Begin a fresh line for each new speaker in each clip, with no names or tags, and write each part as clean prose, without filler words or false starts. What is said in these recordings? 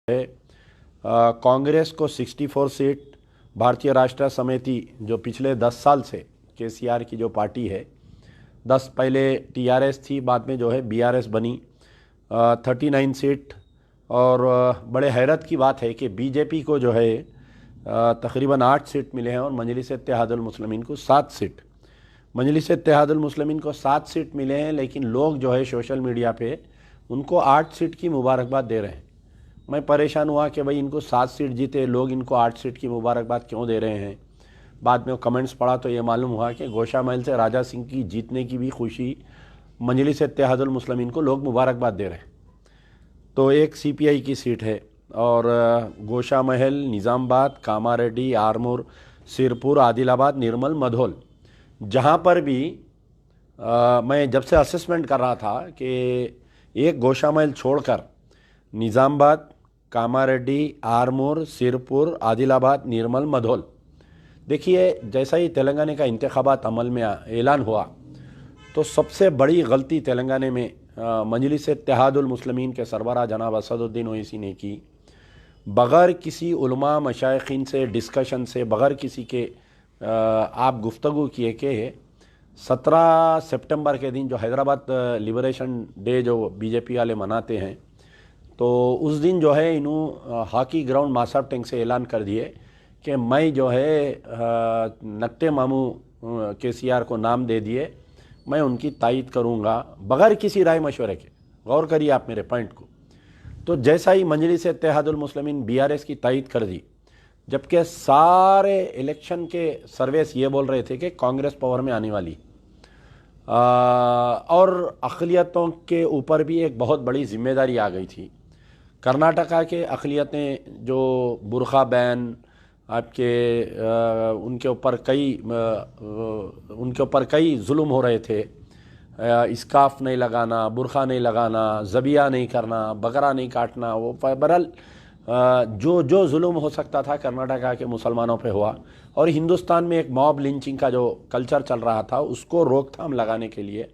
है कांग्रेस को 64 सीट, भारतीय राष्ट्र समिति जो पिछले 10 साल से केसीआर की जो पार्टी है, 10 पहले टीआरएस थी, बाद में जो है बीआरएस बनी, 39 सीट। और बड़े हैरत की बात है कि बीजेपी को जो है तकरीबन 8 सीट मिले हैं और मजलिस-ए-इत्तेहादुल मुस्लिमीन को 7 सीट। मजलिस-ए-इत्तेहादुल मुस्लिमीन को 7 सीट मिले हैं, लेकिन लोग जो है सोशल मीडिया पे उनको 8 सीट की मुबारकबाद दे रहे हैं। मैं परेशान हुआ कि भाई इनको 7 सीट जीते, लोग इनको 8 सीट की मुबारकबाद क्यों दे रहे हैं। बाद में कमेंट्स पढ़ा तो ये मालूम हुआ कि गोशा महल से राजा सिंह की जीतने की भी खुशी मजलिस-ए-इत्तेहादुल मुस्लिमीन को लोग मुबारकबाद दे रहे हैं। तो एक सीपीआई की सीट है और गोशा महल, निज़ामबाद, कामारेड्डी, आरमूर, सिरपुर, आदिलाबाद, निर्मल, मधोल, जहाँ पर भी मैं जब से असेसमेंट कर रहा था कि एक गोशा महल छोड़कर निज़ामबाद, कामारेड्डी, आरमूर, सिरपुर, आदिलाबाद, निर्मल, मधोल, देखिए जैसा ही तेलंगाना का इंतखाबात अमल में ऐलान हुआ तो सबसे बड़ी गलती तेलंगाना में मजलिस-ए-इत्तेहादुल मुस्लिमीन के सरबराह जनाब असदुद्दीन ओवैसी ने की। बग़ैर किसी उलमा मशाइखीन से डिस्कशन से, बग़ैर किसी के आप गुफ्तगू किए कि 17 सितंबर के दिन जो हैदराबाद लिबरेशन डे जो बीजेपी वाले मनाते हैं, तो उस दिन जो है इन्हों हॉकी ग्राउंड मासाब टैंक से ऐलान कर दिए कि मैं जो है नक्टे मामू केसीआर को नाम दे दिए, मैं उनकी तायद करूंगा बग़ैर किसी राय मशवरे के। गौर करिए आप मेरे पॉइंट को। तो जैसा ही मजलिस-ए-इत्तेहादुल मुस्लिमीन बीआरएस की तायद कर दी, जबकि सारे इलेक्शन के सर्वेस ये बोल रहे थे कि कांग्रेस पावर में आने वाली, और अक़लियतों के ऊपर भी एक बहुत बड़ी जिम्मेदारी आ गई थी। कर्नाटका के अक़लियतें जो बुरखा बैन आपके उनके ऊपर कई जुल्म हो रहे थे, इस्काफ नहीं लगाना, बुरखा नहीं लगाना, ज़बिया नहीं करना, बकरा नहीं काटना, वो बहरहाल जो जुल्म हो सकता था कर्नाटका के मुसलमानों पे हुआ। और हिंदुस्तान में एक मॉब लिंचिंग का जो कल्चर चल रहा था, उसको रोकथाम लगाने के लिए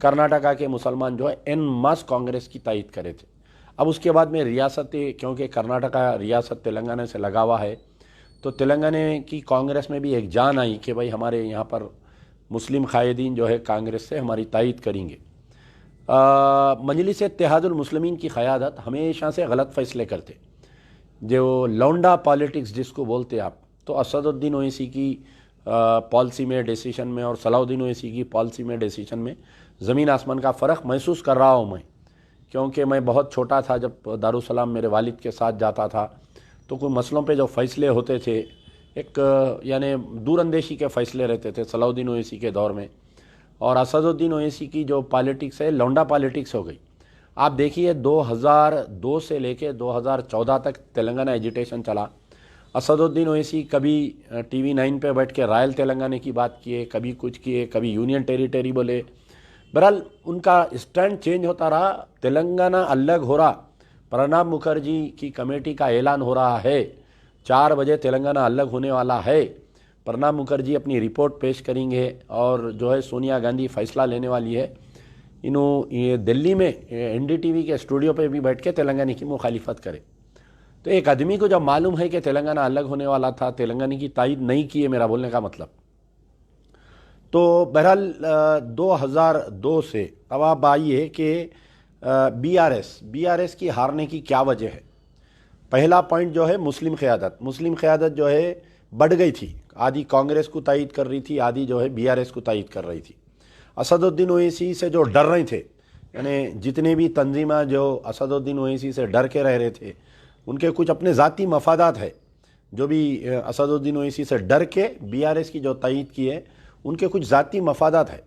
कर्नाटका के मुसलमान जो है एन मास कांग्रेस की तायद करे थे। अब उसके बाद में रियासतें, क्योंकि कर्नाटका रियासत तेलंगाना से लगा हुआ है, तो तेलंगाना की कांग्रेस में भी एक जान आई कि भाई हमारे यहाँ पर मुस्लिम कायदीन जो है कांग्रेस से हमारी तायद करेंगे। मजलिस-ए-इत्तेहादुल मुस्लिमीन की क़यादत हमेशा से गलत फ़ैसले करते, जो लौंडा पॉलिटिक्स जिसको बोलते आप, तो असदुद्दीन ओवैसी की पॉलिसी में, डिसीजन में, और सलाउद्दीन ओवैसी की पॉलिसी में, डिसीजन में ज़मीन आसमान का फ़र्क महसूस कर रहा हूँ मैं, क्योंकि मैं बहुत छोटा था जब दारुसलाम मेरे वालिद के साथ जाता था, तो कोई मसलों पे जो फ़ैसले होते थे, एक यानी दूरअंदेशी के फ़ैसले रहते थे सलाउद्दीन ओवैसी के दौर में। और असदुद्दीन ओवैसी की जो पॉलिटिक्स है, लौंडा पॉलिटिक्स हो गई। आप देखिए 2002 से लेके 2014 तक तेलंगाना एजिटेशन चला। असदुद्दीन ओवैसी कभी TV 9 पे बैठ के रॉयल तेलंगाना की बात किए, कभी कुछ किए, कभी यूनियन टेरिटरी बोले। बहरहाल उनका स्टैंड चेंज होता रहा, तेलंगाना अलग हो रहा। प्रणब मुखर्जी की कमेटी का ऐलान हो रहा है, 4 बजे तेलंगाना अलग होने वाला है। प्रणब मुखर्जी अपनी रिपोर्ट पेश करेंगे और जो है सोनिया गांधी फैसला लेने वाली है। ये दिल्ली में NDTV के स्टूडियो पे भी बैठ के तेलंगाना की मुखालिफत करे। तो एक आदमी को जब मालूम है कि तेलंगाना अलग होने वाला था, तेलंगाना की तायद नहीं की है, मेरा बोलने का मतलब। तो बहरहाल 2002 से अब आप आइए कि बीआरएस की हारने की क्या वजह है। पहला पॉइंट जो है मुस्लिम क़यादत जो है बढ़ गई थी। आधी कांग्रेस को तायद कर रही थी, आधी जो है बीआरएस को तायद कर रही थी। असदुद्दीन ओवैसी से जो डर रहे थे, यानी जितने भी तंजीमा जो असदुद्दीन ओवैसी से डर के रह रहे थे, उनके कुछ अपने ज़ाती मफादात है। जो भी असदुद्दीन ओवैसी से डर के बीआरएस की जो तायद की है, उनके कुछ ज़ाती मफादात है।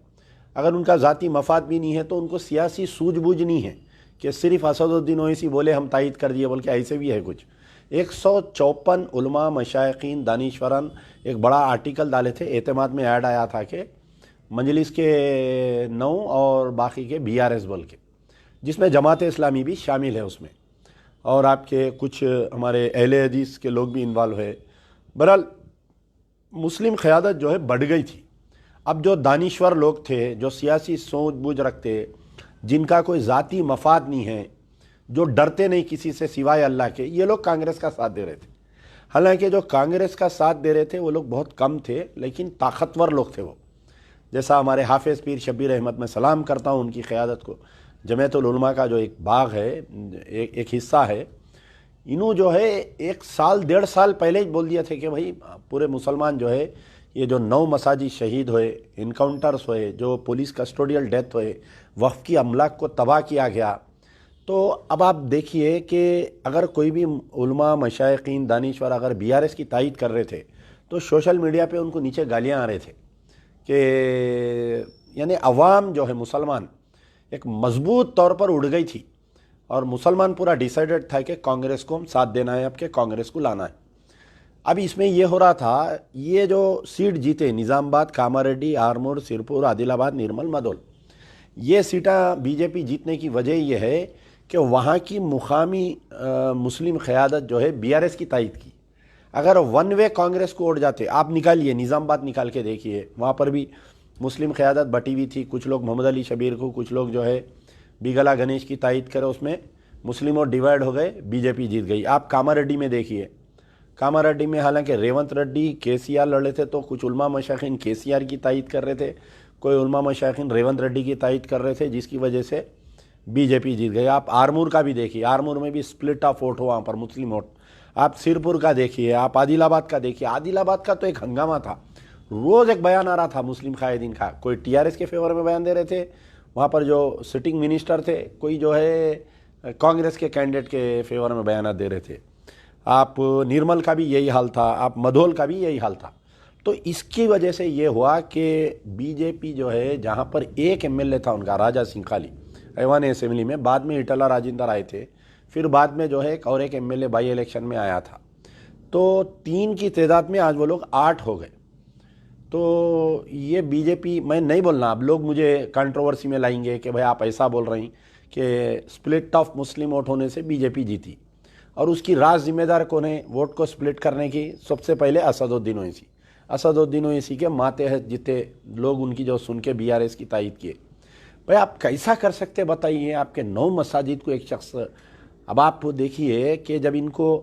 अगर उनका ज़ाती मफाद भी नहीं है तो उनको सियासी सूझबूझ नहीं है कि सिर्फ असदुद्दीन ओवैसी बोले हम तायद कर दिए, बल्कि ऐसे भी है कुछ 154 उलमा मशाइखीन दानिशवरन एक बड़ा आर्टिकल डाले थे, एतमाद में ऐड आया था कि मजलिस के 9 और बाकी के बीआरएस बोल के, जिसमें जमात इस्लामी भी शामिल है उसमें, और आपके कुछ हमारे अहले हदीस के लोग भी इन्वॉल्व है। बहरहाल मुस्लिम क़यादत जो है बढ़ गई थी। अब जो दानिश्वर लोग थे, जो सियासी सूझबूझ रखते, जिनका कोई ज़ाती मफाद नहीं है, जो डरते नहीं किसी से सिवाय अल्लाह के, ये लोग कांग्रेस का साथ दे रहे थे। हालांकि जो कांग्रेस का साथ दे रहे थे वो लोग बहुत कम थे, लेकिन ताकतवर लोग थे वो। जैसा हमारे हाफिज़ पीर शब्बीर अहमद, मैं सलाम करता हूँ उनकी क़यादत को। जमीयतुल उलमा का जो एक बाग है, एक हिस्सा है, इन्हों जो है 1 साल 1.5 साल पहले ही बोल दिया थे कि भाई पूरे मुसलमान जो है, ये जो 9 मसाजिद शहीद हुए, इनकाउंटर्स हुए, जो पुलिस कस्टोडियल डेथ हुए, वक्फ की अमलाक को तबाह किया गया। तो अब आप देखिए कि अगर कोई भी उलमा, मशाइखीन, दानिश्वर अगर बीआरएस की तायद कर रहे थे तो सोशल मीडिया पे उनको नीचे गालियां आ रहे थे कि यानी अवाम जो है मुसलमान एक मजबूत तौर पर उड़ गई थी और मुसलमान पूरा डिसाइडेड था कि कांग्रेस को हम साथ देना है, अब के कांग्रेस को लाना है। अब इसमें यह हो रहा था, ये जो सीट जीते निज़ामाबाद, कामारेड्डी, आरमूर, सिरपुर, आदिलाबाद, निर्मल, मदोल, ये सीटें बीजेपी जीतने की वजह यह है कि वहाँ की मुकामी मुस्लिम क़यादत जो है बीआरएस की तायद की। अगर वन वे कांग्रेस को उड़ जाते, आप निकालिए निज़ामाबाद निकाल के देखिए, वहाँ पर भी मुस्लिम क़यादत बटी हुई थी। कुछ लोग मोहम्मद अली शबीर को, कुछ लोग जो है बिगला गणेश की तायद करे, उसमें मुस्लिम और डिवाइड हो गए, बीजेपी जीत गई। आप कामारेड्डी में देखिए, कामारेड्डी में हालांकि रेवंत रेड्डी केसीआर लड़े थे तो कुछ उलमा मशाइखीन केसीआर की तायद कर रहे थे, कोई उलमा मशाइखीन रेवंत रेड्डी की तायद कर रहे थे, जिसकी वजह से बीजेपी जीत गई। आप आरमूर का भी देखिए, आरमूर में भी स्प्लिट ऑफ वोट हो वहाँ पर, मुस्लिम वोट। आप सिरपुर का देखिए, आप आदिलाबाद का देखिए, आदिलाबाद का तो एक हंगामा था, रोज़ एक बयान आ रहा था मुस्लिम कायदीन का। कोई टीआरएस के फेवर में बयान दे रहे थे, वहाँ पर जो सिटिंग मिनिस्टर थे, कोई जो है कांग्रेस के कैंडिडेट के फेवर में बयान दे रहे थे। आप निर्मल का भी यही हाल था, आप मधोल का भी यही हाल था। तो इसकी वजह से ये हुआ कि बीजेपी जो है, जहाँ पर एक एमएलए था उनका, राजा सिंह खाली, ऐवान असेंबली में, बाद में इटला राजेंद्र आए थे, फिर बाद में जो है एक एमएलए बाई इलेक्शन में आया था, तो 3 की तादाद में आज वो लोग 8 हो गए। तो ये बीजेपी, मैं नहीं बोलना, अब लोग मुझे कंट्रोवर्सी में लाएंगे कि भाई आप ऐसा बोल रही कि स्प्लिट ऑफ मुस्लिम वोट होने से बीजेपी जीती, और उसकी राज जिम्मेदार कौन है वोट को स्प्लिट करने की? सबसे पहले असदुद्दीन ओवैसी। असदुद्दीन ओवैसी के मातहत जितने लोग उनकी जो सुन के बीआरएस की तायद किए। भाई आप कैसा कर सकते बताइए, आपके 9 मसाजिद को एक शख्स। अब आप देखिए कि जब इनको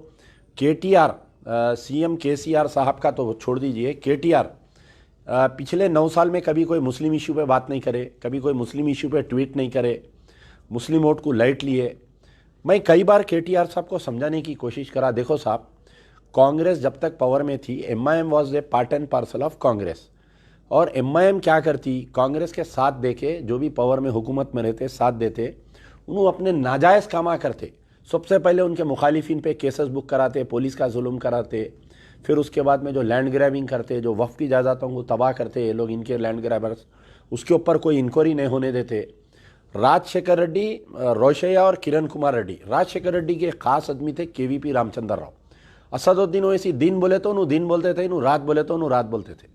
केटीआर, सीएम केसीआर साहब का तो छोड़ दीजिए, केटीआर पिछले 9 साल में कभी कोई मुस्लिम इशू पे बात नहीं करे, कभी कोई मुस्लिम इशू पे ट्वीट नहीं करे, मुस्लिम वोट को लाइट लिए। मैं कई बार केटीआर साहब को समझाने की कोशिश करा, देखो साहब, कांग्रेस जब तक पावर में थी, MIM was a part and parcel of Congress, और एमआईएम क्या करती, कांग्रेस के साथ देके, जो भी पावर में हुकूमत में रहते साथ देते, उन्होंने अपने नाजायज़ कामा करते। सबसे पहले उनके मुखालिफिन पे केसेस बुक कराते, पुलिस का जुल्म कराते, फिर उसके बाद में जो लैंड ग्रैबिंग करते, जो वक्फ की जायदादों को तबाह करते ये लोग, इनके लैंड ग्रैबर्स, उसके ऊपर कोई इंक्वायरी नहीं होने देते। राजशेखर रेड्डी, रोशैया और किरण कुमार रेड्डी, राजशेखर रेड्डी के खास आदमी थे केवीपी रामचंद्र राव। असदुद्दीन ओवैसी दिन बोले तो उन्होंने दिन बोलते थे, इन्होंने रात बोले तो उन्होंने रात बोलते थे।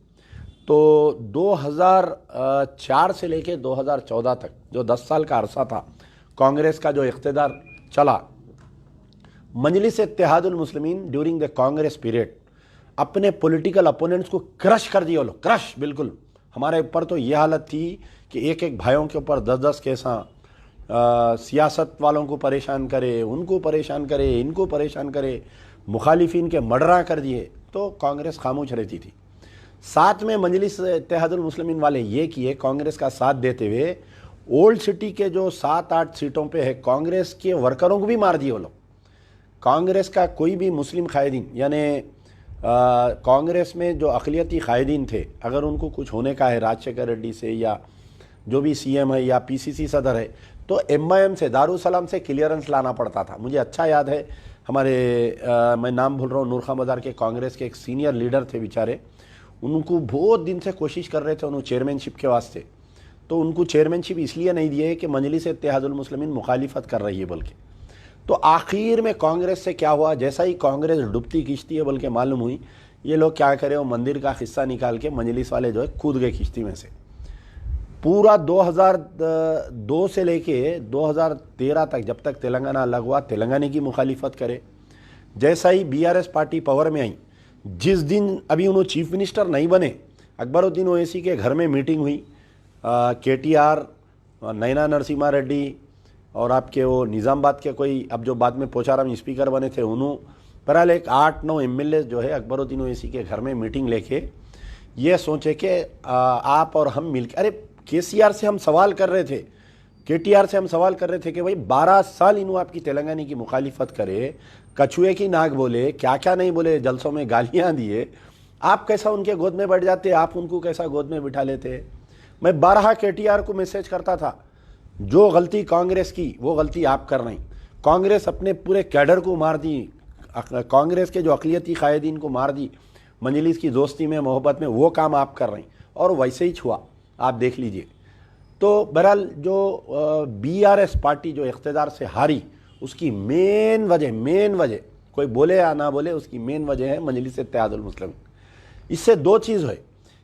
तो 2004 से लेके 2014 तक जो 10 साल का अरसा था कांग्रेस का जो इख्तिदार चला, मजलिस Ittehadul Muslimeen during the Congress period अपने पॉलिटिकल अपोनेंट्स को क्रश कर दिया लोग, क्रश बिल्कुल। हमारे ऊपर तो ये हालत थी कि एक एक भाइयों के ऊपर 10-10 केसा, सियासत वालों को परेशान करे, उनको परेशान करे, इनको परेशान करे, मुखालिफिन के मर्डरा कर दिए, तो कांग्रेस खामोश रहती थी। साथ में मजलिस इत्तेहादुल मुस्लिमीन वाले ये किए, कांग्रेस का साथ देते हुए ओल्ड सिटी के जो 7-8 सीटों पे है, कांग्रेस के वर्करों को भी मार दिए वो लोग। कांग्रेस का कोई भी मुस्लिम कायदीन, यानी कांग्रेस में जो अक़लियती कायदीन थे, अगर उनको कुछ होने का है राजशेखर रेड्डी से या जो भी सीएम है या पीसीसी सदर है, तो एमआईएम से, दारुसलाम से क्लियरेंस लाना पड़ता था। मुझे अच्छा याद है, हमारे मैं नाम भूल रहा हूँ, नूर खां बाजार के कांग्रेस के एक सीनियर लीडर थे बेचारे, उनको बहुत दिन से कोशिश कर रहे थे उन्होंने चेयरमैनशिप के वास्ते, तो उनको चेयरमैनशिप इसलिए नहीं दिए कि मजलिस इत्तेहादुल मुस्लिमीन मुखालिफत कर रही है बल्कि। तो आखिर में कांग्रेस से क्या हुआ, जैसा ही कांग्रेस डूबती किश्ती है बल्कि मालूम हुई, ये लोग क्या करें, वो मंदिर का हिस्सा निकाल के मजलिस वाले जो है कूद गए किश्ती में से। पूरा 2002 से लेके 2013 तक, जब तक तेलंगाना अलग हुआ, तेलंगाना की मुखालिफत करे। जैसा ही बीआरएस पार्टी पावर में आई, जिस दिन अभी उन्होंने चीफ मिनिस्टर नहीं बने, अकबरुद्दीन ओवैसी के घर में मीटिंग हुई, केटीआर, नैना नरसिम्हा रेड्डी, और आपके वो निज़ामाबाद के कोई अब जो बाद में पोचाराम स्पीकर बने थे उन्होंने बहरहाल एक 8-9 एमएलए जो है अकबरुद्दीन ओवैसी के घर में मीटिंग लेके ये सोचे कि आप और हम मिलकर, अरे केसीआर से हम सवाल कर रहे थे, केटीआर से हम सवाल कर रहे थे कि भाई 12 साल इन्हों आपकी तेलंगाना की मुखालिफत करे, कछुए की नाक बोले, क्या क्या नहीं बोले, जलसों में गालियां दिए, आप कैसा उनके गोद में बैठ जाते, आप उनको कैसा गोद में बिठा लेते। मैं 12 केटीआर को मैसेज करता था, जो गलती कांग्रेस की वो गलती आप कर रही। कांग्रेस अपने पूरे कैडर को मार दी, कांग्रेस के जो अक़लियती कायदीन को मार दी, मजलिस की दोस्ती में मोहब्बत में, वो काम आप कर रही और वैसे ही हुआ, आप देख लीजिए। तो बहरहाल जो बीआरएस पार्टी जो इख्तिदार से हारी, उसकी मेन वजह कोई बोले या ना बोले, उसकी मेन वजह है मजलिस इत्तेहादुल मुस्लिमीन। इससे दो चीज़ है,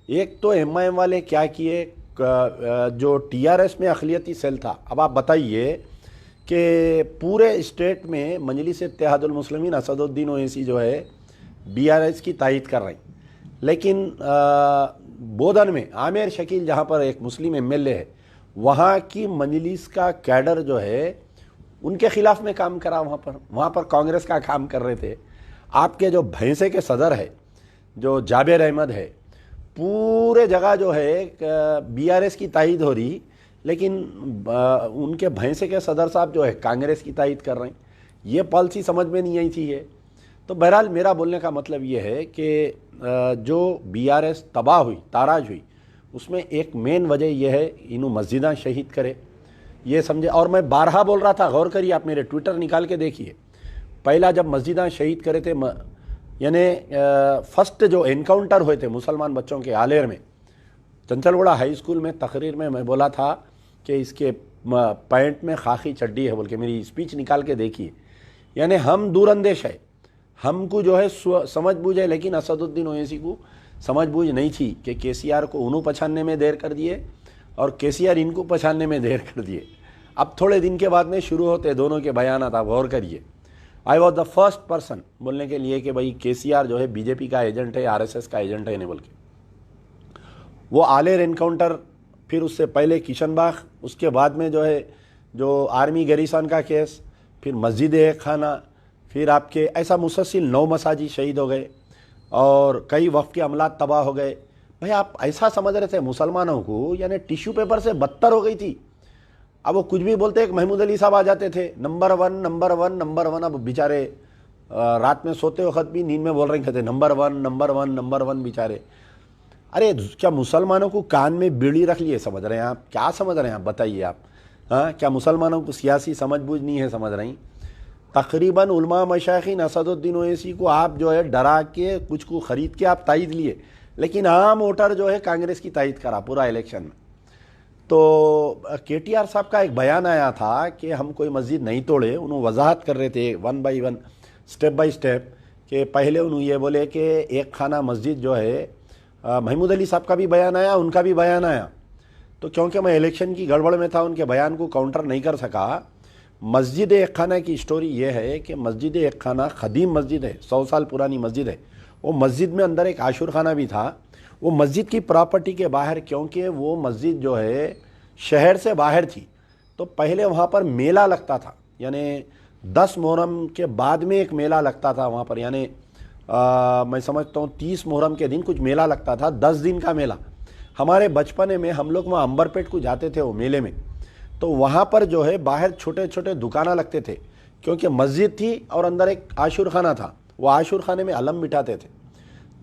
एक तो एमआईएम वाले क्या किए, जो टीआरएस में अक़लियती सेल था, अब आप बताइए कि पूरे स्टेट में मजलिस इत्तेहादुल मुस्लिमीन असदुद्दीन ओवैसी जो है बीआरएस की तायद कर रही, लेकिन बोधन में आमिर शकील जहाँ पर एक मुस्लिम एमएलए है, वहाँ की मजलिस का कैडर जो है उनके खिलाफ में काम करा, वहाँ पर कांग्रेस का काम कर रहे थे। आपके जो भैंसे के सदर है जो जाबिर अहमद है, पूरे जगह जो है बीआरएस की तायद हो रही, लेकिन उनके भैंसे के सदर साहब जो है कांग्रेस की तायद कर रहे हैं। ये पॉलिसी समझ में नहीं आई थी ये। तो बहरहाल मेरा बोलने का मतलब ये है कि जो बीआरएस तबाह हुई, ताराज हुई, उसमें एक मेन वजह यह है इन्हों मस्जिदां शहीद करे, ये समझे। और मैं 12 बोल रहा था, गौर करिए, आप मेरे ट्विटर निकाल के देखिए, पहला जब मस्जिदां शहीद करे थे, यानी फर्स्ट जो एनकाउंटर हुए थे मुसलमान बच्चों के आलेर में, चंचलगुड़ा हाई स्कूल में तकरीर में मैं बोला था कि इसके पैंट में खाकी चड्डी है बोल के, मेरी स्पीच निकाल के देखिए। यानी हम दूरअंदेश है, हमको जो है समझ बूझ है, लेकिन असदुद्दीन ओवैसी को समझ बूझ नहीं थी कि केसीआर को उन्हों पछानने में देर कर दिए और केसीआर इनको पछानने में देर कर दिए। अब थोड़े दिन के बाद में शुरू होते दोनों के बयान, आप गौर करिए। I was the first person बोलने के लिए कि भाई केसीआर जो है बीजेपी का एजेंट है, आरएसएस का एजेंट है, नहीं बोल के। वो आलेर एनकाउंटर, फिर उससे पहले किशनबाग, उसके बाद में जो है जो आर्मी गैरिसन का केस, फिर मस्जिद एक खाना, फिर आपके ऐसा मुसलसिल 9 मसाजिद शहीद हो गए और कई वक्फ के अमलात तबाह हो गए। भाई आप ऐसा समझ रहे थे मुसलमानों को, यानी टिश्यू पेपर से बदतर हो गई थी। अब वो कुछ भी बोलते, एक महमूद अली साहब आ जाते थे, नंबर वन। अब बेचारे रात में सोते वक्त भी नींद में बोल रहे थे नंबर वन बेचारे। अरे क्या मुसलमानों को कान में बीड़ी रख लिए समझ रहे हैं आप? क्या समझ रहे हैं आप, बताइए आप? हाँ, क्या मुसलमानों को सियासी समझ बूझ नहीं है, समझ रही? तकरीबन उलमा मशाइखीन असदुद्दीन ओवैसी को आप जो है डरा के, कुछ को ख़रीद के आप तायद लिए, लेकिन आम वोटर जो है कांग्रेस की तायद करा पूरा इलेक्शन में। तो केटीआर साहब का एक बयान आया था कि हम कोई मस्जिद नहीं तोड़े, उन्होंने वजाहत कर रहे थे 1 by 1 स्टेप बाय स्टेप, कि पहले उन्होंने ये बोले कि एक खाना मस्जिद जो है, महमूद अली साहब का भी बयान आया, उनका भी बयान आया। तो क्योंकि मैं इलेक्शन की गड़बड़ में था, उनके बयान को काउंटर नहीं कर सका। मस्जिद एक खाना की स्टोरी ये है कि मस्जिद एक खाना ख़दीम मस्जिद है, 100 साल पुरानी मस्जिद है। वो मस्जिद में अंदर एक आशुर खाना भी था। वो मस्जिद की प्रॉपर्टी के बाहर, क्योंकि वो मस्जिद जो है शहर से बाहर थी, तो पहले वहाँ पर मेला लगता था, यानी 10 मुहर्रम के बाद में एक मेला लगता था वहाँ पर, यानी मैं समझता हूँ 30 मुहर्रम के दिन कुछ मेला लगता था, 10 दिन का मेला। हमारे बचपने में हम लोग वहाँ अंबरपेट को जाते थे वो मेले में, तो वहाँ पर जो है बाहर छोटे छोटे दुकाना लगते थे, क्योंकि मस्जिद थी और अंदर एक आशुर खाना था। वो आशुर खाने में अलम बिठाते थे।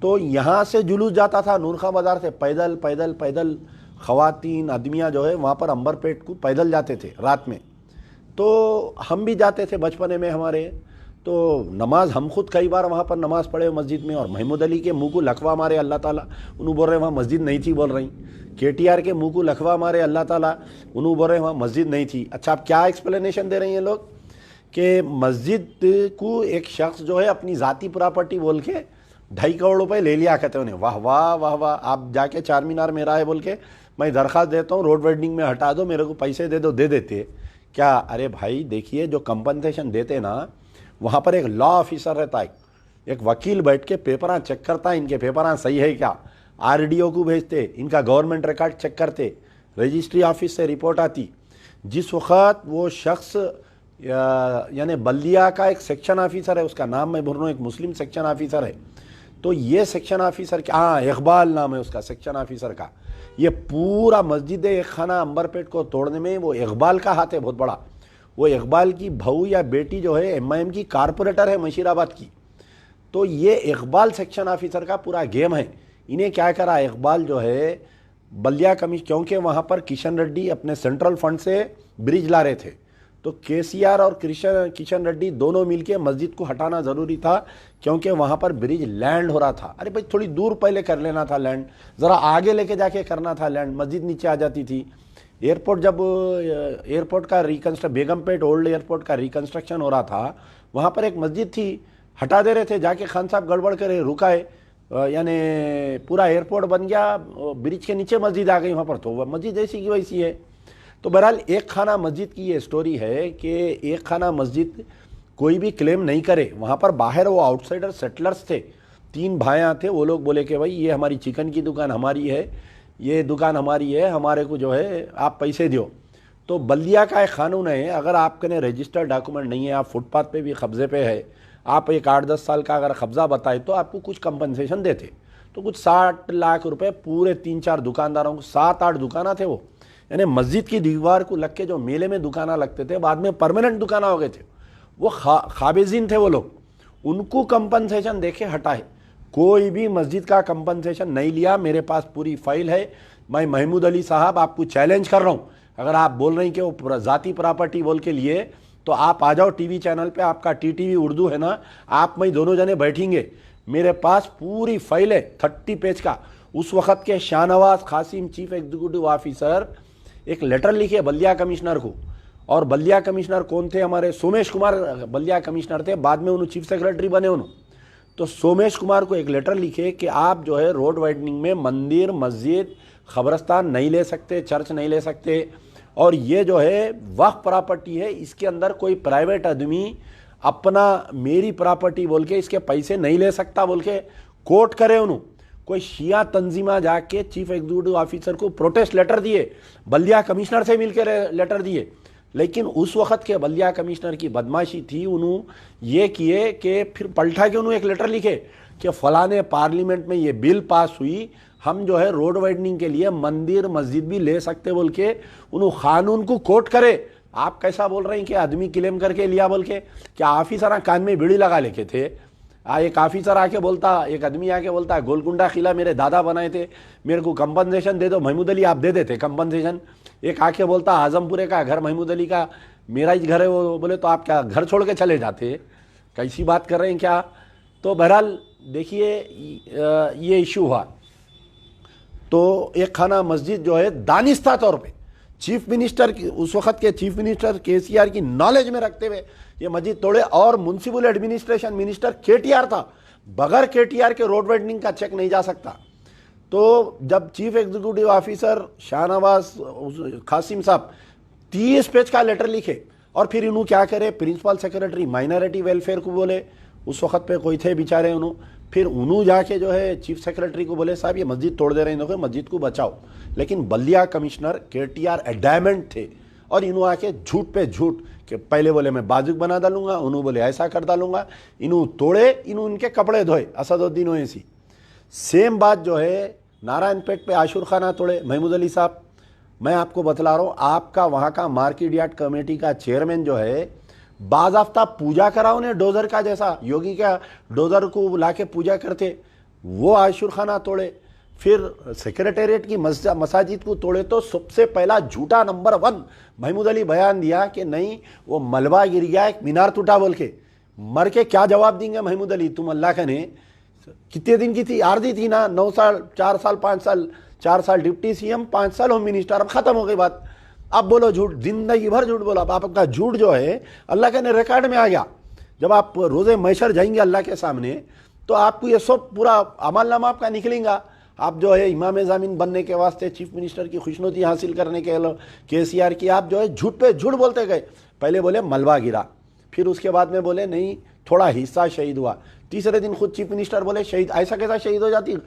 तो यहाँ से जुलूस जाता था नूरखा बाज़ार से, पैदल पैदल पैदल ख़वातीन आदमियाँ जो है वहाँ पर अंबरपेट को पैदल जाते थे रात में। तो हम भी जाते थे बचपने में हमारे। तो नमाज हम खुद कई बार वहाँ पर नमाज़ पढ़े मस्जिद में, और महमूद अली के मुँह को लकवा मारे अल्लाह ताला, उन्होंने बोल रहे वहाँ मस्जिद नहीं थी, बोल रही। केटीआर के मुँह को लकवा मारे अल्लाह ताला, उन्होंने बोल रहे वहाँ मस्जिद नहीं थी। अच्छा, आप क्या एक्सप्लेनेशन दे रहे हैं लोग कि मस्जिद को एक शख्स जो है अपनी ज़ाती प्रॉपर्टी बोल के 2.5 करोड़ रुपए ले लिया कहते उन्हें। वाह वाह वाह वाह, आप जाके चार मीनार मेरा है बोल के मैं दरख्वास्त देता हूँ, रोड वेडिंग में हटा दो, मेरे को पैसे दे दो, दे देते क्या? अरे भाई देखिए, जो कंपनसेशन देते ना, वहाँ पर एक लॉ ऑफिसर रहता है, एक वकील बैठ के पेपरां चेक करता है, इनके पेपरां सही है क्या, आरडीओ को भेजते, इनका गवर्नमेंट रिकॉर्ड चेक करते, रजिस्ट्री ऑफिस से रिपोर्ट आती, जिस वक्त वो शख्स यानी बल्दिया का एक सेक्शन ऑफिसर है, उसका नाम मैं भूल रहा हूँ, एक मुस्लिम सेक्शन ऑफिसर है, तो ये सेक्शन ऑफिसर क्या, हाँ इकबाल नाम है उसका सेक्शन ऑफिसर का, ये पूरा मस्जिद एक खाना अंबरपेट को तोड़ने में वो इकबाल का हाथ है बहुत बड़ा। वो इकबाल की बहू या बेटी जो है एमआईएम की कारपोरेटर है मशीराबाद की। तो ये इकबाल सेक्शन ऑफिसर का पूरा गेम है। इन्हें क्या करा, इकबाल जो है बल्दिया कमीशन, क्योंकि वहाँ पर किशन रेड्डी अपने सेंट्रल फंड से ब्रिज ला रहे थे, तो केसीआर और किशन रेड्डी दोनों मिलके मस्जिद को हटाना ज़रूरी था, क्योंकि वहाँ पर ब्रिज लैंड हो रहा था। अरे भाई थोड़ी दूर पहले कर लेना था लैंड, ज़रा आगे लेके जाके करना था लैंड, मस्जिद नीचे आ जाती थी। एयरपोर्ट जब एयरपोर्ट का बेगमपेट ओल्ड एयरपोर्ट का रिकन्स्ट्रक्शन हो रहा था, वहाँ पर एक मस्जिद थी, हटा दे रहे थे, जाके खान साहब गड़बड़ करे, रुकाए, यानी पूरा एयरपोर्ट बन गया, ब्रिज के नीचे मस्जिद आ गई वहाँ पर, तो वह मस्जिद ऐसी की वैसी है। तो बहरहाल एक खाना मस्जिद की ये स्टोरी है कि एक खाना मस्जिद कोई भी क्लेम नहीं करे। वहाँ पर बाहर वो आउटसाइडर सेटलर्स थे, 3 भाइयाँ थे, वो लोग बोले कि भाई ये हमारी चिकन की दुकान हमारी है, ये दुकान हमारी है, हमारे को जो है आप पैसे दो। तो बल्दिया का एक कानून है, अगर आपके रजिस्टर्ड डॉक्यूमेंट नहीं है, आप फुटपाथ पे भी कब्जे पे है, आप एक 8-10 साल का अगर कब्जा बताए तो आपको कुछ कंपनसेशन देते। तो कुछ 60 लाख रुपए पूरे 3-4 दुकानदारों को, 7-8 दुकाना थे वो, यानी मस्जिद की दीवार को लग के जो मेले में दुकाना लगते थे, बाद में परमानेंट दुकाना हो गए थे, वो खाबिजीन थे वो लोग, उनको कंपनसेशन देके हटाए। कोई भी मस्जिद का कंपनसेशन नहीं लिया। मेरे पास पूरी फाइल है। मैं महमूद अली साहब आपको चैलेंज कर रहा हूँ, अगर आप बोल रहे हैं कि वो जाति प्रॉपर्टी बोल के लिए, तो आप आ जाओ टीवी चैनल पे, आपका टीटीवी उर्दू है ना, आप मैं दोनों जने बैठेंगे, मेरे पास पूरी फाइल है 30 पेज का। उस वक्त के Shahnawaz Qasim chief executive officer एक लेटर लिखे बल्दिया कमिश्नर को, और बल्दिया कमिश्नर कौन थे, हमारे सोमेश कुमार बल्दिया कमिश्नर थे, बाद में उन्होंने चीफ सेक्रेटरी बने उन्होंने। तो सोमेश कुमार को एक लेटर लिखे कि आप जो है रोड वाइडनिंग में मंदिर, मस्जिद, खबरस्तान नहीं ले सकते, चर्च नहीं ले सकते, और ये जो है वक्फ प्रॉपर्टी है, इसके अंदर कोई प्राइवेट आदमी अपना मेरी प्रॉपर्टी बोल के इसके पैसे नहीं ले सकता बोल के कोर्ट करे उन्होंने। कोई शिया तंजीमा जाके चीफ एग्जीक्यूटिव ऑफिसर को प्रोटेस्ट लेटर दिए, बल्दिया कमिश्नर से मिलकर लेटर दिए, लेकिन उस वक्त के बल्दिया कमिश्नर की बदमाशी थी, उन्होंने ये किए कि फिर पलटा के उन्होंने एक लेटर लिखे कि फलाने पार्लियामेंट में ये बिल पास हुई, हम जो है रोड वाइडनिंग के लिए मंदिर मस्जिद भी ले सकते बोल के उन्होंने कानून को कोट करे। आप कैसा बोल रहे हैं कि आदमी क्लेम करके लिया बोल के, क्या ऑफिसर कान में बीड़ी लगा लेके थे? एक ऑफिसर आके बोलता, एक आदमी आके बोलता गोलकुंडा किला मेरे दादा बनाए थे, मेरे को कंपनसेशन दे दो, महमूद अली आप दे देते कंपनसेशन। एक आके बोलता आजमपुरे का घर महमूद अली का मेरा ही घर है, वो बोले तो आप क्या घर छोड़ के चले जाते? कैसी बात कर रहे हैं क्या? तो बहरहाल देखिए ये इशू हुआ। तो एक खाना मस्जिद जो है दानिस्ता तौर पे चीफ मिनिस्टर की, उस वक्त के चीफ मिनिस्टर केसीआर की नॉलेज में रखते हुए ये मस्जिद तोड़े, और म्युनिसिपल एडमिनिस्ट्रेशन मिनिस्टर केटीआर था, बगैर केटीआर के रोड वाइडनिंग का चेक नहीं जा सकता। तो जब chief executive officer Shahnawaz Qasim साहब 30 पेज का लेटर लिखे, और फिर इन्हों क्या करे, प्रिंसिपल सेक्रेटरी माइनॉरिटी वेलफेयर को बोले, उस वक्त पे कोई थे बेचारे उन्होंने, फिर उन्होंने जाके जो है चीफ सेक्रेटरी को बोले साहब ये मस्जिद तोड़ दे रहे हैं, मस्जिद को बचाओ। लेकिन बल्दिया कमिश्नर केटीआर एडामेंट थे, और इन्हों आके झूठ पे झूठ कि पहले बोले मैं बाजुक बना डालूंगा, उन्होंने बोले ऐसा कर डालूंगा, इन्हों तोड़े, इन्हों इनके कपड़े धोए, असदुद्दीन ओवैसी। सेम बात जो है नारायणपेट पे आशुर खाना तोड़े महमूद अली साहब। मैं आपको बतला रहा हूँ, आपका वहाँ का मार्केट यार्ड कमेटी का चेयरमैन जो है बाज़ाफ्ता पूजा करा उन्हें डोजर का, जैसा योगी का डोजर को लाके पूजा करते, वो आशुर खाना तोड़े। फिर सेक्रेटेरिएट की मसाजिद को तोड़े। तो सबसे पहला झूठा नंबर 1 महमूद अली बयान दिया कि नहीं वो मलबा गिर गया, एक मीनार टूटा बोल के। मर के क्या जवाब देंगे महमूद अली? तुम अल्लाह का ने कितने दिन की थी? आर्धी थी ना, 9 साल 4 साल 5 साल, 4 साल डिप्टी सीएम, 5 साल होम मिनिस्टर, अब खत्म हो गई बात। अब बोलो झूठ, जिंदगी भर झूठ बोला। आपका झूठ जो है अल्लाह के ने रिकॉर्ड में आ गया। जब आप रोज़े मैशर जाएंगे अल्लाह के सामने, तो आपको ये सब पूरा अमलनामा आपका निकलेगा। आप जो है इमाम ज़मीन बनने के वास्ते, चीफ मिनिस्टर की खुशनुदी हासिल करने के केसीआर की, आप जो है झूठ पे झूठ बोलते गए। पहले बोले मलबा गिरा, फिर उसके बाद में बोले नहीं थोड़ा हिस्सा शहीद हुआ, तीसरे दिन खुद चीफ मिनिस्टर बोले शहीद, ऐसा कैसा शहीद हो जाती?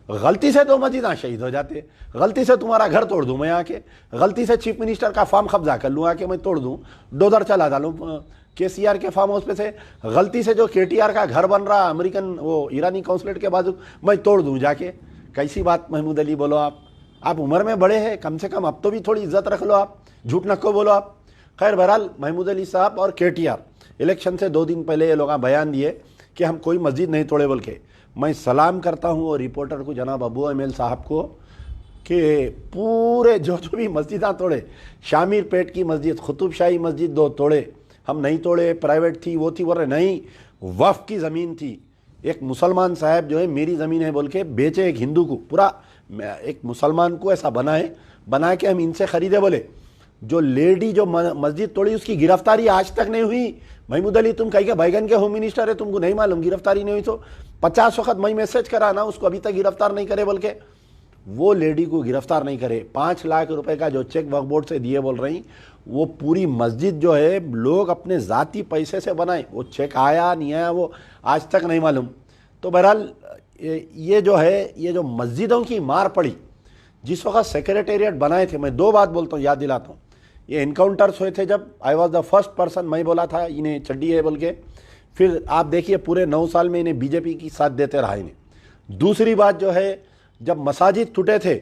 गलती से 2 मस्जिद शहीद हो जाते, गलती से तुम्हारा घर तोड़ दूं मैं आके, गलती से चीफ मिनिस्टर का फार्म कब्जा कर लूँ आके, मैं तोड़ दूं, डोजर चला डालूं केसीआर के फार्म हाउस पे से, गलती से जो केटीआर का घर बन रहा अमेरिकन वो ईरानी कॉन्सुलेट के बाजू मैं तोड़ दूं जाके। कैसी बात महमूद अली बोलो आप उम्र में बड़े हैं, कम से कम अब तो भी थोड़ी इज्जत रख लो, आप झूठ नको बोलो आप। खैर बहरहाल महमूद अली साहब और केटीआर इलेक्शन से 2 दिन पहले ये लोग बयान दिए कि हम कोई मस्जिद नहीं तोड़े बोल के। मैं सलाम करता हूँ वो रिपोर्टर को, जनाब अबू अमील साहब को, कि पूरे जो भी मस्जिदाँ तोड़े, शामिर पेट की मस्जिद, कुतुबशाही मस्जिद 2 तोड़े, हम नहीं तोड़े, प्राइवेट थी वो थी, बोल रहे नहीं वफ़ की ज़मीन थी, एक मुसलमान साहब जो है मेरी ज़मीन है बोल के बेचे एक हिंदू को, पूरा एक मुसलमान को ऐसा बना के हम इनसे ख़रीदे। बोले जो लेडी जो मस्जिद तोड़ी उसकी गिरफ्तारी आज तक नहीं हुई। महमूद अली तुम कहीं बैगन के होम मिनिस्टर है, तुमको नहीं मालूम गिरफ्तारी नहीं हुई? तो 50 वक्त मैं मैसेज करा ना, उसको अभी तक गिरफ्तार नहीं करे बोल के, वो लेडी को गिरफ्तार नहीं करे। 5 लाख रुपए का जो चेक वक्फ बोर्ड से दिए बोल रही, वो पूरी मस्जिद जो है लोग अपने ज़ाती पैसे से बनाए, वो चेक आया नहीं आया वो आज तक नहीं मालूम। तो बहरहाल ये जो है, ये जो मस्जिदों की मार पड़ी, जिस वक्त सेक्रेटेरिएट बनाए थे, मैं 2 बात बोलता हूँ, याद दिलाता हूँ, ये इनकाउंटर्स हुए थे जब I was the first person, मैं बोला था इन्हें चड्डी है बोल के, फिर आप देखिए पूरे 9 साल में इन्हें बीजेपी की साथ देते रहा इन्हें। दूसरी बात जो है, जब मसाजिद टूटे थे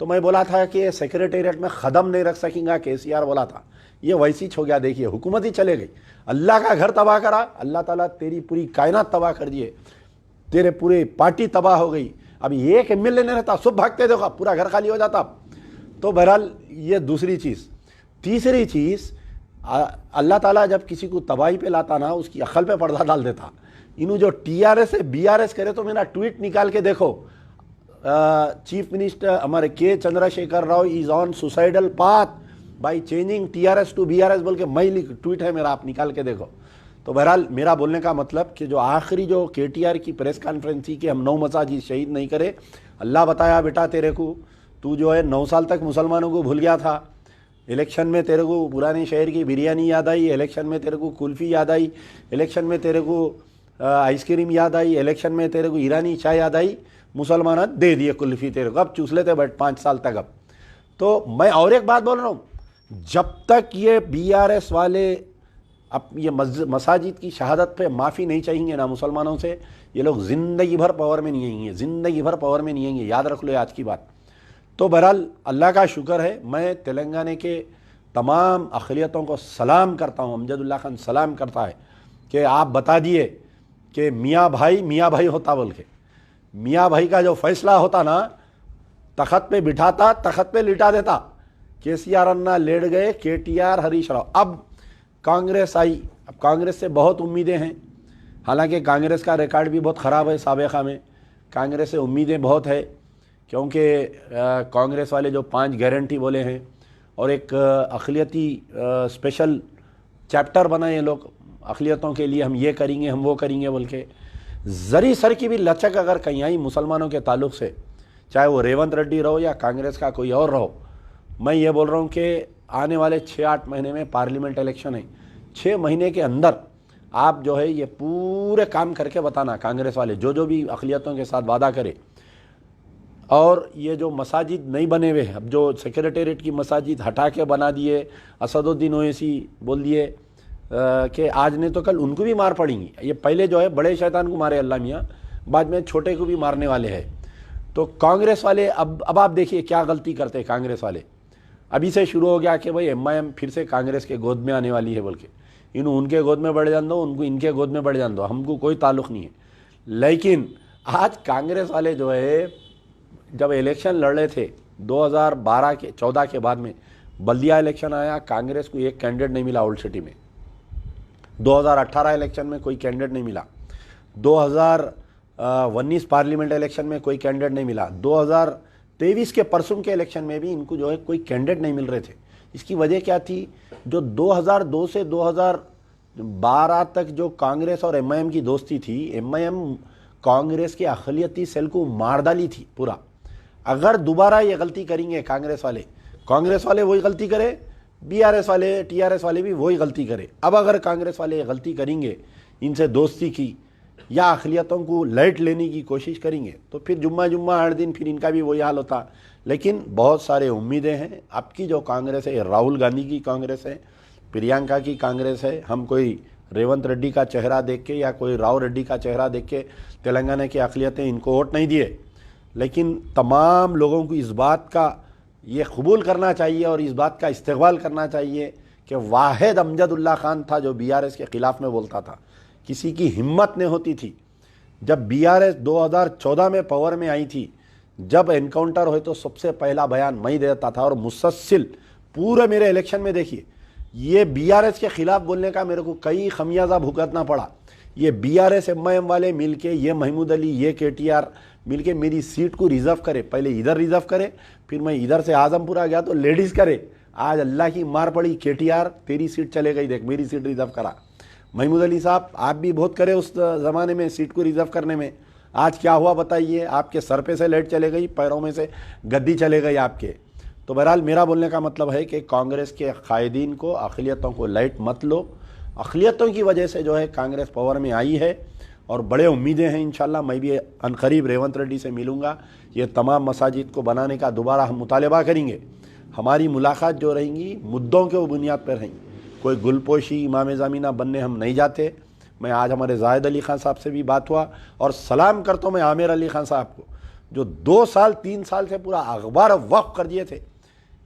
तो मैं बोला था कि सेक्रेटेरिएट में ख़दम नहीं रख सकेंगे, केसीआर बोला था, ये वैसी हो गया। देखिए हुकूमत ही चले गई, अल्लाह का घर तबाह करा, अल्लाह ताला तेरी पूरी कायनात तबाह कर दिए, तेरे पूरे पार्टी तबाह हो गई। अभी एक एमएलए नहीं रहता, सब भागते देखो, पूरा घर खाली हो जाता। तो बहरहाल ये दूसरी चीज़। तीसरी चीज़, अल्लाह ताला जब किसी को तबाही पे लाता ना, उसकी अक्ल पे पर्दा डाल देता। इन्हों जो टीआरएस से बीआरएस करे, तो मेरा ट्वीट निकाल के देखो, चीफ मिनिस्टर हमारे K Chandrashekar Rao is on suicidal path by changing TRS to BRS बोल के मैं ट्वीट है मेरा, आप निकाल के देखो। तो बहरहाल मेरा बोलने का मतलब कि जो आखिरी जो केटीआर की प्रेस कॉन्फ्रेंस थी कि हम 9 मसाजिद शहीद नहीं करे, अल्लाह बताया बेटा तेरे को, तू जो है 9 साल तक मुसलमानों को भूल गया था, इलेक्शन में तेरे को पुराने शहर की बिरयानी याद आई, इलेक्शन में तेरे को कुल्फ़ी याद आई, इलेक्शन में तेरे को आइसक्रीम याद आई, इलेक्शन में तेरे को ईरानी चाय याद आई, मुसलमान दे दिए कुल्फ़ी तेरे को, अब चूस लेते बट 5 साल तक। अब तो मैं और एक बात बोल रहा हूँ, जब तक ये बीआरएस वाले अब ये मसाजिद की शहादत पे माफ़ी नहीं चाहेंगे ना मुसलमानों से, ये लोग ज़िंदगी भर पावर में नहीं आएंगे, ज़िंदगी भर पावर में नहीं आएंगे, याद रख लो आज की बात। तो बहरहाल अल्लाह का शुक्र है, मैं तेलंगाना के तमाम अक़लियतों को सलाम करता हूँ, अमजदुल्ला खान सलाम करता है कि आप बता दिए कि मियाँ भाई होता बोल के, मियाँ भाई का जो फैसला होता ना, तख़त पे बिठाता, तख़त पे लिटा देता। केसीआर अन्ना लेट गए, केटीआर हरीश राव, अब कांग्रेस आई। अब कांग्रेस से बहुत उम्मीदें हैं, हालांकि कांग्रेस का रिकॉर्ड भी बहुत ख़राब है साबिक़ा में, कांग्रेस से उम्मीदें बहुत है, क्योंकि कांग्रेस वाले जो 5 गारंटी बोले हैं और एक अक़लियती स्पेशल चैप्टर बनाए लोग अक़लियतों के लिए, हम ये करेंगे हम वो करेंगे बोल के, ज़री सर की भी लचक अगर कहीं आई मुसलमानों के ताल्लुक़ से, चाहे वो रेवंत रेड्डी रहो या कांग्रेस का कोई और रहो, मैं ये बोल रहा हूँ कि आने वाले 6-8 महीने में पार्लियामेंट इलेक्शन है, 6 महीने के अंदर आप जो है ये पूरे काम करके बताना, कांग्रेस वाले जो भी अक़लियतों के साथ वादा करे। और ये जो मसाजिद नहीं बने हुए, अब जो सेक्रेटेरिएट की मसाजिद हटा के बना दिए, असदुद्दीन ओवैसी बोल दिए कि आज नहीं तो कल उनको भी मार पड़ेंगी। ये पहले जो है बड़े शैतान को मारे अल्लाह मियाँ, बाद में छोटे को भी मारने वाले हैं। तो कांग्रेस वाले अब आप देखिए क्या गलती करते हैं कांग्रेस वाले। अभी से शुरू हो गया कि भाई एमआईएम फिर से कांग्रेस के गोद में आने वाली है बोल के, उनके गोद में बढ़ जान दो, उनको इनके गोद में बढ़ जान दो, हमको कोई ताल्लुक़ नहीं है। लेकिन आज कांग्रेस वाले जो है, जब इलेक्शन लड़ रहे थे 2012-14 के बाद में, बल्दिया इलेक्शन आया, कांग्रेस को एक कैंडिडेट नहीं मिला ओल्ड सिटी में। 2018 इलेक्शन में कोई कैंडिडेट नहीं मिला, 2019 पार्लियामेंट इलेक्शन में कोई कैंडिडेट नहीं मिला, 2023 के परसों के इलेक्शन में भी इनको जो है कोई कैंडिडेट नहीं मिल रहे थे। इसकी वजह क्या थी? जो 2002 से 2012 तक जो कांग्रेस और एमआईएम की दोस्ती थी, एमआईएम कांग्रेस के अक़लियती सेल को मार डाली थी पूरा। अगर दोबारा ये गलती करेंगे कांग्रेस वाले वही गलती करे, बीआरएस वाले टीआरएस वाले भी वही गलती करे। अब अगर कांग्रेस वाले ये गलती करेंगे, इनसे दोस्ती की, या अक़लियतों को लैट लेने की कोशिश करेंगे तो फिर जुम्मा जुम्मा 8 दिन फिर इनका भी वही हाल होता। लेकिन बहुत सारे उम्मीदें हैं। अब की जो कांग्रेस है, राहुल गांधी की कांग्रेस है, प्रियंका की कांग्रेस है। हम कोई रेवंत रेड्डी का चेहरा देख के या कोई राव रेड्डी का चेहरा देख के तेलंगाना की अक़लियतें इनको वोट नहीं दिए, लेकिन तमाम लोगों को इस बात का ये कबूल करना चाहिए और इस बात का इस्तेक़बाल करना चाहिए कि वाहिद अमजदुल्ला खान था जो बीआरएस के ख़िलाफ़ में बोलता था। किसी की हिम्मत नहीं होती थी। जब बीआरएस 2014 में पावर में आई थी, जब एनकाउंटर हुए तो सबसे पहला बयान मैं ही देता था और मुसलसल पूरे मेरे इलेक्शन में देखिए ये बीआरएस के ख़िलाफ़ बोलने का मेरे को कई खमियाजा भुगतना पड़ा। ये बीआरएस एमआईएम वाले मिलके, ये महमूद अली, ये केटीआर मिलके मेरी सीट को रिज़र्व करे। पहले इधर रिज़र्व करे, फिर मैं इधर से आजमपुरा गया तो लेडीज़ करे। आज अल्लाह की मार पड़ी, केटीआर तेरी सीट चले गई, देख मेरी सीट रिज़र्व करा। महमूद अली साहब आप भी बहुत करे उस ज़माने में सीट को रिज़र्व करने में। आज क्या हुआ बताइए? आपके सर पे से लेट चले गई, पैरों में से गद्दी चले गई आपके। तो बहरहाल मेरा बोलने का मतलब है कि कांग्रेस के कायदीन को, अक़लियतों को लाइट मत लो। अक़लियतों की वजह से जो है कांग्रेस पावर में आई है और बड़े उम्मीदें हैं। इंशाल्लाह मैं भी अनकरीब रेवंत रेड्डी से मिलूँगा। ये तमाम मसाजिद को बनाने का दोबारा हम मुतालबा करेंगे। हमारी मुलाकात जो रहेंगी मुद्दों के बुनियाद पर रहेंगी। कोई गुलपोशी इमाम ज़मीना बनने हम नहीं जाते। मैं आज हमारे जाहिद अली ख़ान साहब से भी बात हुआ और सलाम करता हूँ मैं आमिर अली ख़ान साहब को, जो 2 साल 3 साल से पूरा अखबार वक्फ कर दिए थे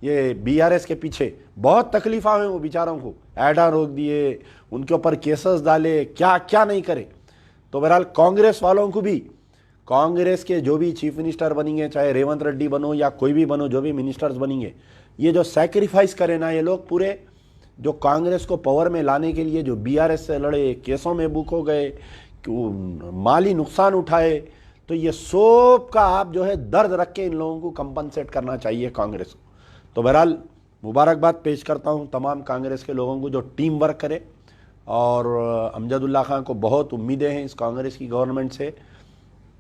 ये बीआरएस के पीछे। बहुत तकलीफ़ा हुई वो बेचारों को, ऐडा रोक दिए, उनके ऊपर केसेस डाले, क्या क्या नहीं करे। तो बहरहाल कांग्रेस वालों को भी, कांग्रेस के जो भी चीफ मिनिस्टर बनेंगे, चाहे रेवंत रेड्डी बनो या कोई भी बनो, जो भी मिनिस्टर्स बनेंगे, ये जो सैक्रिफाइस करें ना ये लोग, पूरे जो कांग्रेस को पावर में लाने के लिए जो बीआरएस से लड़े, केसों में बुक हो गए, माली नुकसान उठाए, तो ये सब का आप जो है दर्द रख के इन लोगों को कंपनसेट करना चाहिए कांग्रेस को। तो बहरहाल मुबारकबाद पेश करता हूँ तमाम कांग्रेस के लोगों को जो टीम वर्क करे। और अमजदुल्ला खान को बहुत उम्मीदें हैं इस कांग्रेस की गवर्नमेंट से।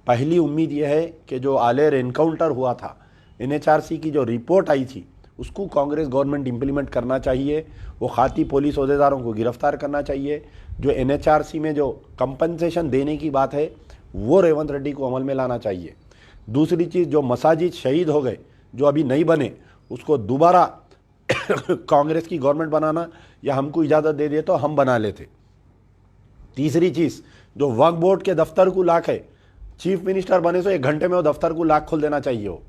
पहली उम्मीद यह है कि जो आलेर एनकाउंटर हुआ था, एनएचआरसी की जो रिपोर्ट आई थी, उसको कांग्रेस गवर्नमेंट इंप्लीमेंट करना चाहिए। वो खाती पुलिस अहदेदारों को गिरफ्तार करना चाहिए। जो एनएचआरसी में जो कंपनसेशन देने की बात है वो रेवंत रेड्डी को अमल में लाना चाहिए। दूसरी चीज़, जो मसाजिद शहीद हो गए, जो अभी नहीं बने, उसको दोबारा कांग्रेस की गवर्नमेंट बनाना या हमको इजाज़त दे दे तो हम बना लेते। तीसरी चीज़, जो वक्फ बोर्ड के दफ्तर को लाख है, चीफ मिनिस्टर बने तो 1 घंटे में वो दफ्तर को लाख खोल देना चाहिए। हो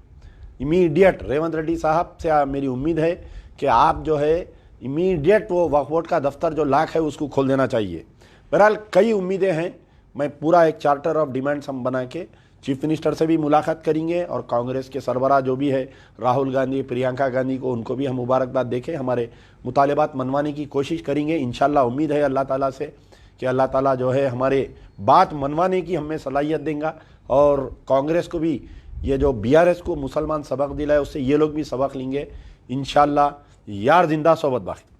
इमीडिएट रेवंत रेड्डी साहब से मेरी उम्मीद है कि आप जो है इमीडिएट वो वक्फ बोर्ड का दफ्तर जो लाख है उसको खोल देना चाहिए। बहरहाल कई उम्मीदें हैं। मैं पूरा एक चार्टर ऑफ डिमांड्स हम बना के चीफ मिनिस्टर से भी मुलाकात करेंगे और कांग्रेस के सरबराह जो भी है राहुल गांधी, प्रियंका गांधी को, उनको भी हम मुबारकबाद देके हमारे मुतालबात मनवाने की कोशिश करेंगे। इंशाल्लाह उम्मीद है अल्लाह ताला से कि अल्लाह ताला जो है हमारे बात मनवाने की हमें सलाहियत देंगे और कांग्रेस को भी, ये जो बीआरएस को मुसलमान सबक दिलाए उससे ये लोग भी सबक लेंगे इंशाल्लाह। यार जिंदा सोबत बाकी।